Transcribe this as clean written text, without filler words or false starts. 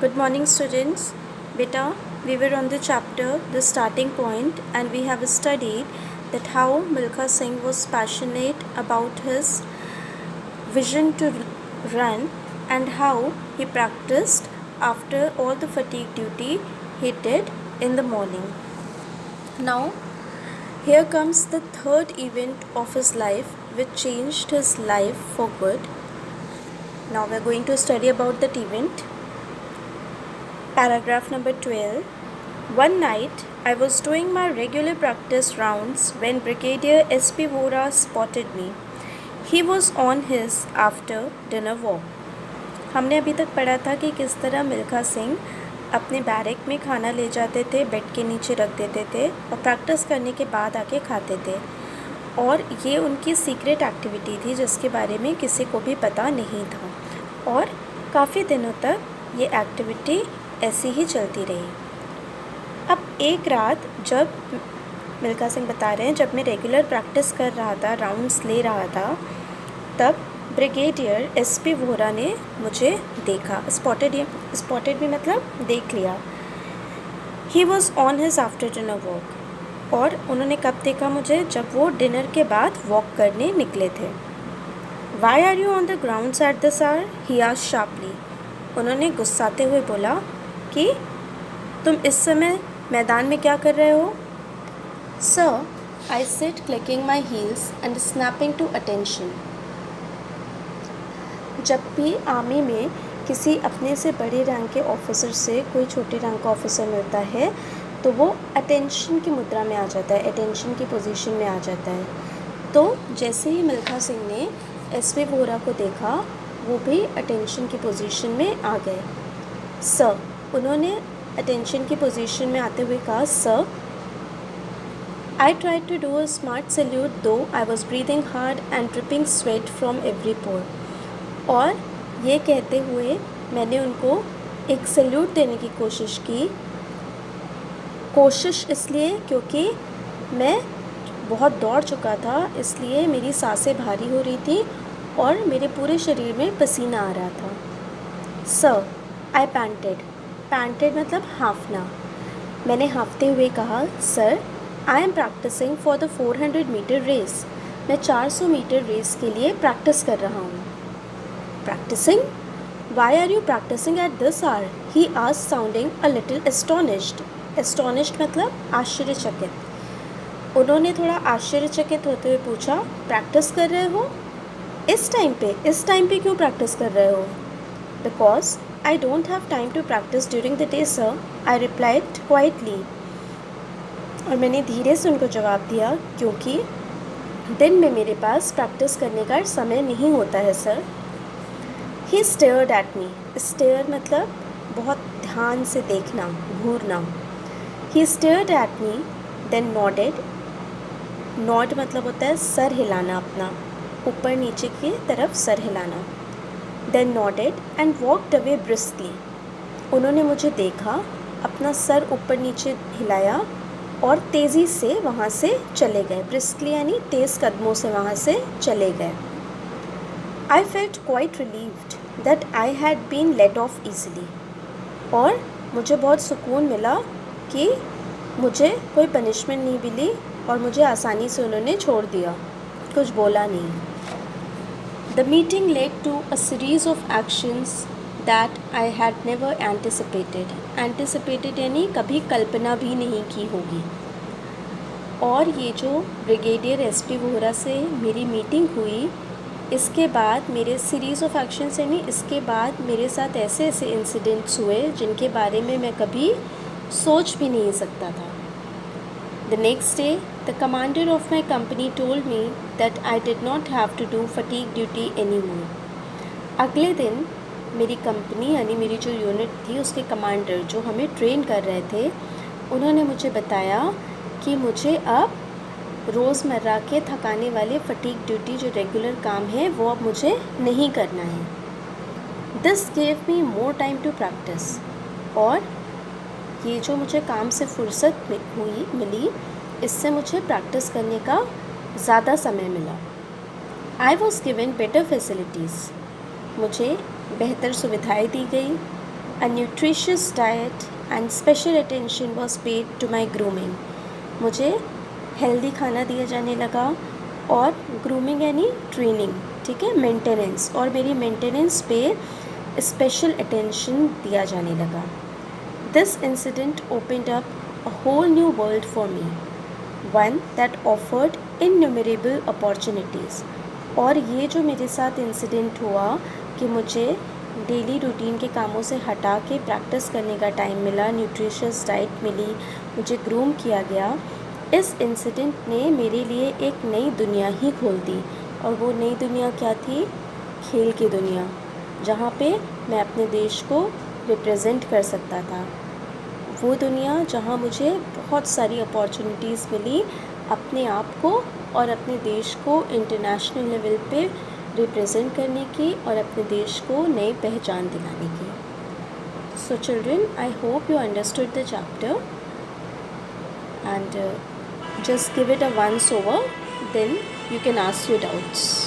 Good morning, students. Beta, we were on the chapter The Starting Point, and we have studied that how Milkha Singh was passionate about his vision to run and how he practiced after all the fatigue duty he did in the morning. Now, here comes the third event of his life which changed his life for good. Now, we are going to study about that event. Paragraph number 12. One night, I was doing my regular practice rounds when Brigadier S.P. Vora spotted me. He was on his after dinner walk. हमने अभी तक पढ़ा था कि किस तरह मिल्खा सिंह अपने barrack में खाना ले जाते थे, बेड के नीचे रख देते थे और प्रैक्टिस करने के बाद आके खाते थे, और ये उनकी सीक्रेट एक्टिविटी थी जिसके बारे में किसी को भी पता नहीं था, और काफ़ी दिनों तक ये एक्टिविटी ऐसी ही चलती रही। अब एक रात जब मिल्खा सिंह बता रहे हैं, जब मैं रेगुलर प्रैक्टिस कर रहा था, राउंड्स ले रहा था, तब ब्रिगेडियर एसपी वोरा ने मुझे देखा। स्पॉटेड भी मतलब देख लिया। He was on his after dinner walk, और उन्होंने कब देखा मुझे? जब वो डिनर के बाद वॉक करने निकले थे। Why are you on the grounds at this hour? He asked sharply. उन्होंने गुस्साते हुए बोला कि तुम इस समय मैदान में क्या कर रहे हो? Sir, I said clicking my heels and snapping to attention. जब भी आर्मी में किसी अपने से बड़े रैंक के ऑफिसर से कोई छोटे रैंक का ऑफिसर मिलता है तो वो अटेंशन की मुद्रा में आ जाता है, अटेंशन की पोजीशन में आ जाता है। तो जैसे ही मिल्खा सिंह ने एसपी वोरा को देखा, वो भी अटेंशन की पोजीशन में आ गए। सर, उन्होंने अटेंशन की पोजीशन में आते हुए कहा, sir, I tried to do a smart salute though I was breathing hard and dripping sweat from every pore. और ये कहते हुए मैंने उनको एक सैल्यूट देने की कोशिश की। कोशिश इसलिए क्योंकि मैं बहुत दौड़ चुका था, इसलिए मेरी सांसें भारी हो रही थी और मेरे पूरे शरीर में पसीना आ रहा था। सर, आई पैंटेड मतलब हाँफना। मैंने हाँफते हुए कहा, sir, I am practising for the 400 metre race. मैं 400 मीटर रेस के लिए प्रैक्टिस कर रहा हूँ। Practising? Why are you practising at this hour? He asked sounding a little astonished. Astonished मतलब आश्चर्यचकित। उन्होंने थोड़ा आश्चर्यचकित होते हुए पूछा, प्रैक्टिस कर रहे हो? इस टाइम पे क्यों प्रैक्टिस कर रहे हो? Because I don't have time to practise during the day sir, I replied quietly. और मैंने धीरे से उनको जवाब दिया, क्योंकि दिन में मेरे पास प्रैक्टिस करने का समय नहीं होता है सर। He stared at me. Stare मतलब बहुत ध्यान से देखना, घूरना। He stared at me, then nodded. Nod मतलब होता है सर हिलाना, अपना ऊपर नीचे की तरफ सर हिलाना। Then nodded and walked away briskly. उन्होंने मुझे देखा, अपना सर ऊपर नीचे हिलाया और तेज़ी से वहाँ से चले गए। ब्रिस्कली यानी तेज़ कदमों से वहाँ से चले गए। I felt quite relieved that I had been let off easily. और मुझे बहुत सुकून मिला कि मुझे कोई पनिशमेंट नहीं मिली और मुझे आसानी से उन्होंने छोड़ दिया, कुछ बोला नहीं। The meeting led to a series of actions that I had never anticipated यानी कभी कल्पना भी नहीं की होगी। और ये जो ब्रिगेडियर एसपी वोरा से मेरी मीटिंग हुई, इसके बाद मेरे सीरीज़ ऑफ एक्शंस यानी इसके बाद मेरे साथ ऐसे ऐसे इंसिडेंट्स हुए जिनके बारे में मैं कभी सोच भी नहीं सकता था। The next day the commander of my company told me that I did not have to do fatigue duty any more. अगले दिन मेरी कंपनी यानी मेरी जो यूनिट थी, उसके कमांडर जो हमें ट्रेन कर रहे थे, उन्होंने मुझे बताया कि मुझे अब रोज़मर्रा के थकाने वाले फटीग ड्यूटी जो रेगुलर काम है वो अब मुझे नहीं करना है। This gave me more time to practise. और ये जो मुझे काम से फुर्सत मिली, इससे मुझे प्रैक्टिस करने का ज़्यादा समय मिला। I was given better facilities. मुझे बेहतर सुविधाएं दी गई। A nutritious diet and special attention was paid to my grooming. मुझे हेल्दी खाना दिया जाने लगा और ग्रूमिंग यानी ट्रेनिंग, ठीक है, मेंटेनेंस, और मेरी मेंटेनेंस पे स्पेशल अटेंशन दिया जाने लगा. This incident opened up a whole new world for me, one that offered innumerable opportunities. और ये जो मेरे साथ इंसिडेंट हुआ कि मुझे डेली रूटीन के कामों से हटा के प्रैक्टिस करने का टाइम मिला, न्यूट्रिशियस डाइट मिली, मुझे ग्रूम किया गया, इस इंसिडेंट ने मेरे लिए एक नई दुनिया ही खोल दी. और वो नई दुनिया क्या थी? खेल की दुनिया, जहाँ पे मैं अपने देश को रिप्रेजेंट कर सकता था. वो दुनिया जहाँ मुझे बहुत सारी अपॉर्चुनिटीज़ मिली अपने आप को और अपने देश को इंटरनेशनल लेवल पे रिप्रेजेंट करने की और अपने देश को नई पहचान दिलाने की. So children, I hope you understood the chapter and just give it a once over, then you can ask your doubts.